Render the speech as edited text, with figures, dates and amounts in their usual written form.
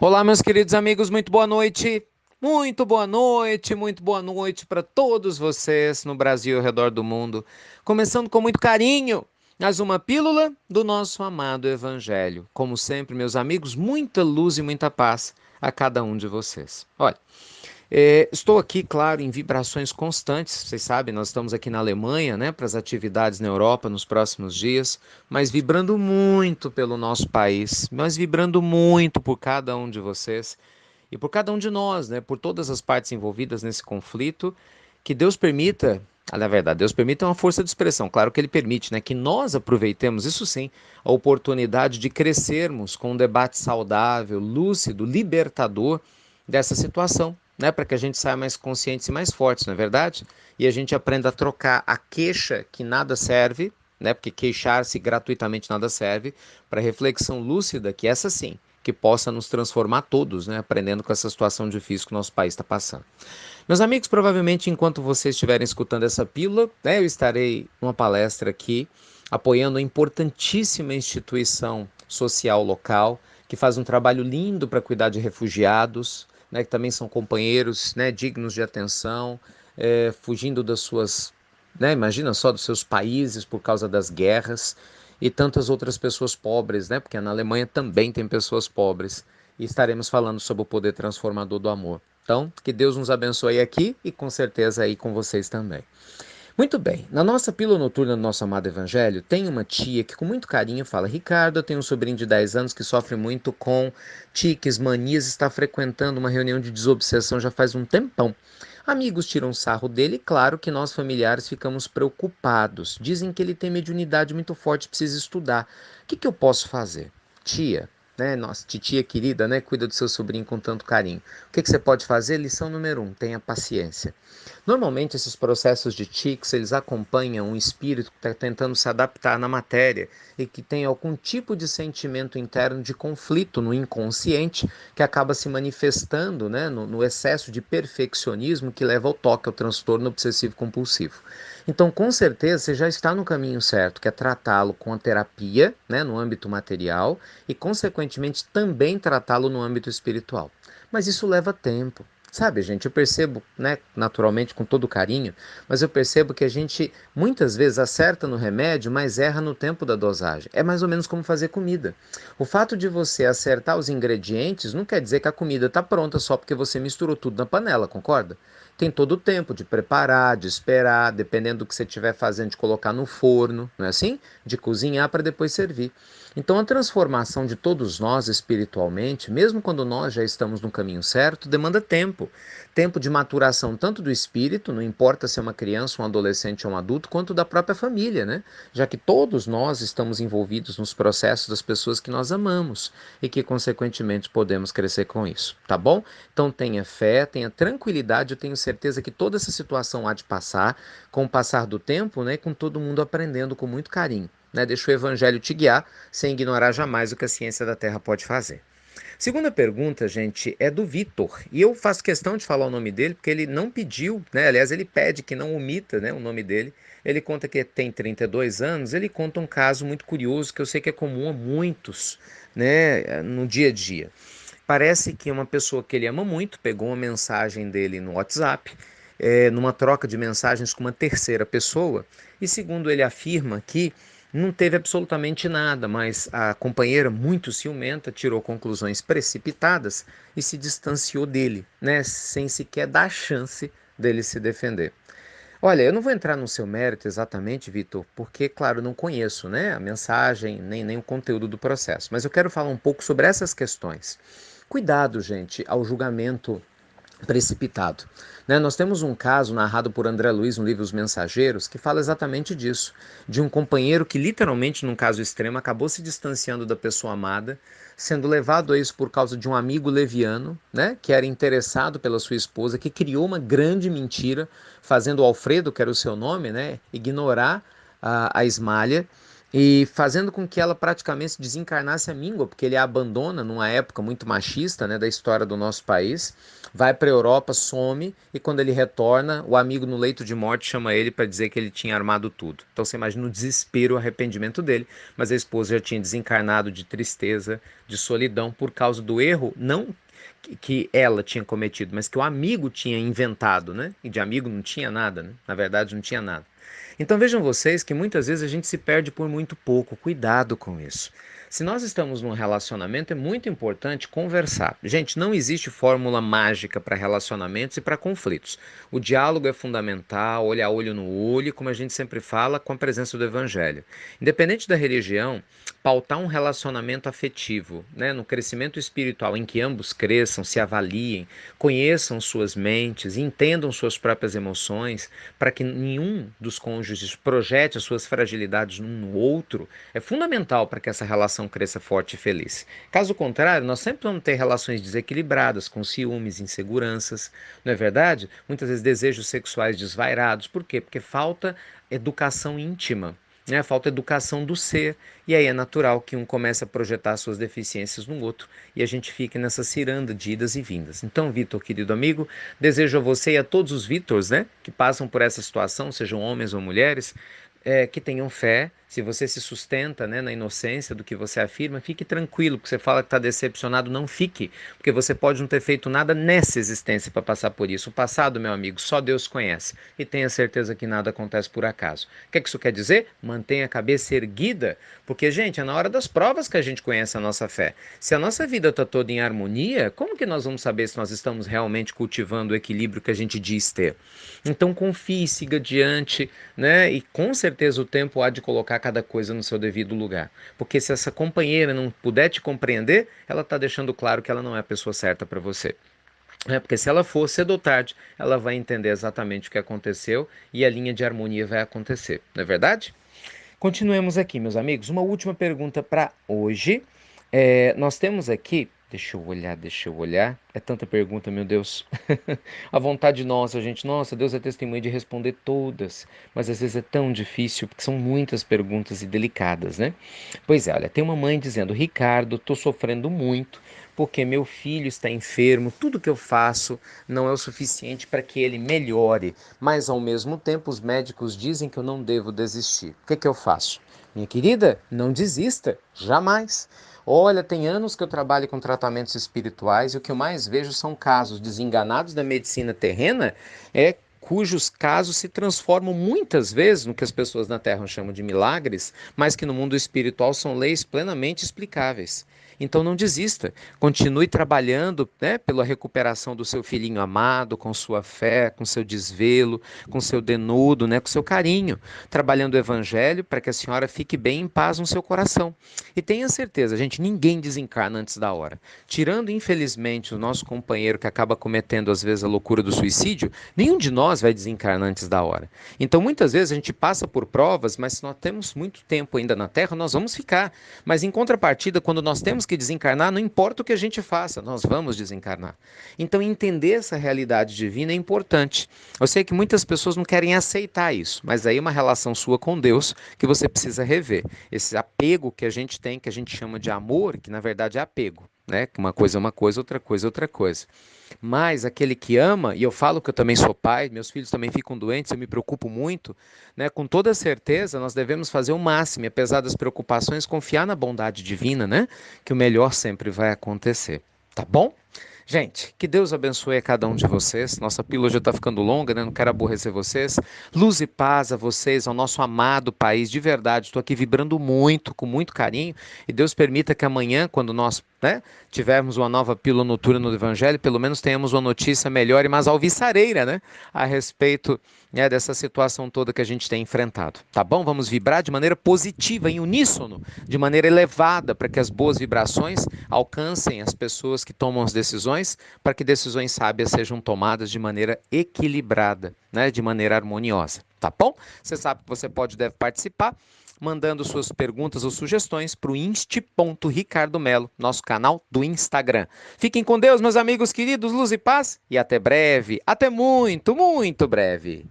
Olá, meus queridos amigos, muito boa noite. Muito boa noite, muito boa noite para todos vocês no Brasil e ao redor do mundo. Começando com muito carinho, mais uma pílula do nosso amado Evangelho. Como sempre, meus amigos, muita luz e muita paz a cada um de vocês. Olha, estou aqui, claro, em vibrações constantes. Vocês sabem, nós estamos aqui na Alemanha, né, para as atividades na Europa nos próximos dias, mas vibrando muito pelo nosso país, mas vibrando muito por cada um de vocês e por cada um de nós, né, por todas as partes envolvidas nesse conflito. Que Deus permita, na verdade, Deus permite uma força de expressão, claro que Ele permite, né, que nós aproveitemos, isso sim, a oportunidade de crescermos com um debate saudável, lúcido, libertador dessa situação, né, para que a gente saia mais conscientes e mais fortes, não é verdade? E a gente aprenda a trocar a queixa que nada serve, né, porque queixar-se gratuitamente nada serve, para reflexão lúcida, que essa sim, que possa nos transformar todos, né, aprendendo com essa situação difícil que o nosso país está passando. Meus amigos, provavelmente enquanto vocês estiverem escutando essa pílula, né, eu estarei numa palestra aqui, apoiando a importantíssima instituição social local, que faz um trabalho lindo para cuidar de refugiados, né, que também são companheiros, né, dignos de atenção, fugindo das suas, né, imagina só, dos seus países por causa das guerras, e tantas outras pessoas pobres, né, porque na Alemanha também tem pessoas pobres, e estaremos falando sobre o poder transformador do amor. Então, que Deus nos abençoe aqui e com certeza aí com vocês também. Muito bem, na nossa pílula noturna do nosso amado Evangelho, tem uma tia que com muito carinho fala: Ricardo, eu tenho um sobrinho de 10 anos que sofre muito com tiques, manias, está frequentando uma reunião de desobsessão já faz um tempão. Amigos tiram sarro dele e claro que nós familiares ficamos preocupados. Dizem que ele tem mediunidade muito forte, precisa estudar. O que eu posso fazer? Tia, né, nossa titia querida, né, cuida do seu sobrinho com tanto carinho. O que você pode fazer? Lição número 1, tenha paciência. Normalmente esses processos de tics, eles acompanham um espírito que está tentando se adaptar na matéria e que tem algum tipo de sentimento interno de conflito no inconsciente que acaba se manifestando, né, no excesso de perfeccionismo que leva ao toque, ao transtorno obsessivo compulsivo. Então, com certeza, você já está no caminho certo, que é tratá-lo com a terapia, né, no âmbito material e, consequentemente, também tratá-lo no âmbito espiritual. Mas isso leva tempo. Sabe, gente, eu percebo, né, naturalmente, com todo carinho, mas eu percebo que a gente muitas vezes acerta no remédio, mas erra no tempo da dosagem. É mais ou menos como fazer comida. O fato de você acertar os ingredientes não quer dizer que a comida está pronta só porque você misturou tudo na panela, concorda? Tem todo o tempo de preparar, de esperar, dependendo do que você estiver fazendo, de colocar no forno, não é assim? De cozinhar para depois servir. Então, a transformação de todos nós espiritualmente, mesmo quando nós já estamos no caminho certo, demanda tempo. Tempo de maturação tanto do espírito, não importa se é uma criança, um adolescente ou um adulto, quanto da própria família, né? Já que todos nós estamos envolvidos nos processos das pessoas que nós amamos e que, consequentemente, podemos crescer com isso, tá bom? Então, tenha fé, tenha tranquilidade, eu tenho certeza que toda essa situação há de passar, com o passar do tempo, né? Com todo mundo aprendendo com muito carinho. Né? Deixa o Evangelho te guiar, sem ignorar jamais o que a ciência da Terra pode fazer. Segunda pergunta, gente, é do Vitor. E eu faço questão de falar o nome dele, porque ele não pediu, né? Aliás, ele pede que não omita, né, o nome dele. Ele conta que tem 32 anos, ele conta um caso muito curioso, que eu sei que é comum a muitos, né, no dia a dia. Parece que uma pessoa que ele ama muito pegou uma mensagem dele no WhatsApp, numa troca de mensagens com uma terceira pessoa, e segundo ele afirma que não teve absolutamente nada, mas a companheira, muito ciumenta, tirou conclusões precipitadas e se distanciou dele, né, sem sequer dar chance dele se defender. Olha, eu não vou entrar no seu mérito exatamente, Vitor, porque, claro, não conheço, né, a mensagem, nem o conteúdo do processo, mas eu quero falar um pouco sobre essas questões. Cuidado, gente, ao julgamento precipitado. Né? Nós temos um caso narrado por André Luiz no livro Os Mensageiros que fala exatamente disso, de um companheiro que literalmente, num caso extremo, acabou se distanciando da pessoa amada, sendo levado a isso por causa de um amigo leviano, né, que era interessado pela sua esposa, que criou uma grande mentira, fazendo o Alfredo, que era o seu nome, né, ignorar a Ismália, e fazendo com que ela praticamente desencarnasse a míngua, porque ele a abandona numa época muito machista, né, da história do nosso país, vai para a Europa, some, e quando ele retorna, o amigo no leito de morte chama ele para dizer que ele tinha armado tudo. Então você imagina o desespero, o arrependimento dele, mas a esposa já tinha desencarnado de tristeza, de solidão, por causa do erro, não que ela tinha cometido, mas que o amigo tinha inventado, né? E de amigo não tinha nada, né? Na verdade, não tinha nada. Então vejam vocês que muitas vezes a gente se perde por muito pouco. Cuidado com isso. Se nós estamos num relacionamento, é muito importante conversar. Gente, não existe fórmula mágica para relacionamentos e para conflitos. O diálogo é fundamental, olho a olho no olho, como a gente sempre fala, com a presença do evangelho. Independente da religião, pautar um relacionamento afetivo, né, no crescimento espiritual, em que ambos cresçam, se avaliem, conheçam suas mentes, entendam suas próprias emoções, para que nenhum dos cônjuges projete as suas fragilidades um no outro, é fundamental para que essa relação cresça forte e feliz. Caso contrário, nós sempre vamos ter relações desequilibradas, com ciúmes, inseguranças, não é verdade? Muitas vezes desejos sexuais desvairados. Por quê? Porque falta educação íntima. Né? Falta educação do ser, e aí é natural que um comece a projetar suas deficiências no outro, e a gente fique nessa ciranda de idas e vindas. Então, Vitor, querido amigo, desejo a você e a todos os Vitors, né, que passam por essa situação, sejam homens ou mulheres, que tenham fé. Se você se sustenta, né, na inocência do que você afirma, fique tranquilo, porque você fala que está decepcionado, não fique, porque você pode não ter feito nada nessa existência para passar por isso. O passado, meu amigo, só Deus conhece, e tenha certeza que nada acontece por acaso. O que isso quer dizer? Mantenha a cabeça erguida, porque, gente, é na hora das provas que a gente conhece a nossa fé. Se a nossa vida está toda em harmonia, como que nós vamos saber se nós estamos realmente cultivando o equilíbrio que a gente diz ter? Então confie, siga adiante, né? E com certeza o tempo há de colocar cada coisa no seu devido lugar. Porque se essa companheira não puder te compreender, ela está deixando claro que ela não é a pessoa certa para você. Porque se ela for cedo ou tarde, ela vai entender exatamente o que aconteceu e a linha de harmonia vai acontecer, não é verdade? Continuemos aqui, meus amigos. Uma última pergunta para hoje. Nós temos aqui. Deixa eu olhar. É tanta pergunta, meu Deus. A vontade nossa, gente. Nossa, Deus é testemunha de responder todas. Mas às vezes é tão difícil, porque são muitas perguntas e delicadas, né? Pois é, olha, tem uma mãe dizendo: Ricardo, estou sofrendo muito porque meu filho está enfermo, tudo que eu faço não é o suficiente para que ele melhore, mas ao mesmo tempo os médicos dizem que eu não devo desistir. O que eu faço? Minha querida, não desista, jamais. Olha, tem anos que eu trabalho com tratamentos espirituais e o que eu mais vejo são casos desenganados da medicina terrena, cujos casos se transformam muitas vezes no que as pessoas na Terra chamam de milagres, mas que no mundo espiritual são leis plenamente explicáveis. Então não desista, continue trabalhando, né, pela recuperação do seu filhinho amado, com sua fé, com seu desvelo, com seu denudo, né, com seu carinho, trabalhando o evangelho para que a senhora fique bem em paz no seu coração. E tenha certeza, gente, ninguém desencarna antes da hora. Tirando, infelizmente, o nosso companheiro que acaba cometendo às vezes a loucura do suicídio, nenhum de nós vai desencarnar antes da hora. Então muitas vezes a gente passa por provas, mas se nós temos muito tempo ainda na Terra, nós vamos ficar. Mas em contrapartida, quando nós temos que desencarnar, não importa o que a gente faça, nós vamos desencarnar. Então entender essa realidade divina é importante. Eu sei que muitas pessoas não querem aceitar isso, mas aí é uma relação sua com Deus que você precisa rever. Esse apego que a gente tem, que a gente chama de amor, que na verdade é apego, né? Uma coisa é uma coisa, outra coisa é outra coisa. Mas aquele que ama, e eu falo que eu também sou pai, meus filhos também ficam doentes, eu me preocupo muito, né? Com toda certeza nós devemos fazer o máximo, e apesar das preocupações, confiar na bondade divina, né? Que o melhor sempre vai acontecer. Tá bom? Gente, que Deus abençoe a cada um de vocês. Nossa pílula já está ficando longa, né? Não quero aborrecer vocês. Luz e paz a vocês, ao nosso amado país, de verdade. Estou aqui vibrando muito, com muito carinho. E Deus permita que amanhã, quando nós, né, tivermos uma nova pílula noturna no Evangelho, pelo menos tenhamos uma notícia melhor e mais alvissareira, né? A respeito, né, dessa situação toda que a gente tem enfrentado. Tá bom? Vamos vibrar de maneira positiva, em uníssono, de maneira elevada, para que as boas vibrações alcancem as pessoas que tomam as decisões, para que decisões sábias sejam tomadas de maneira equilibrada, né, de maneira harmoniosa. Tá bom? Você sabe que você pode e deve participar, mandando suas perguntas ou sugestões para o insti.ricardomelo, nosso canal do Instagram. Fiquem com Deus, meus amigos queridos, luz e paz, e até breve, até muito, muito breve.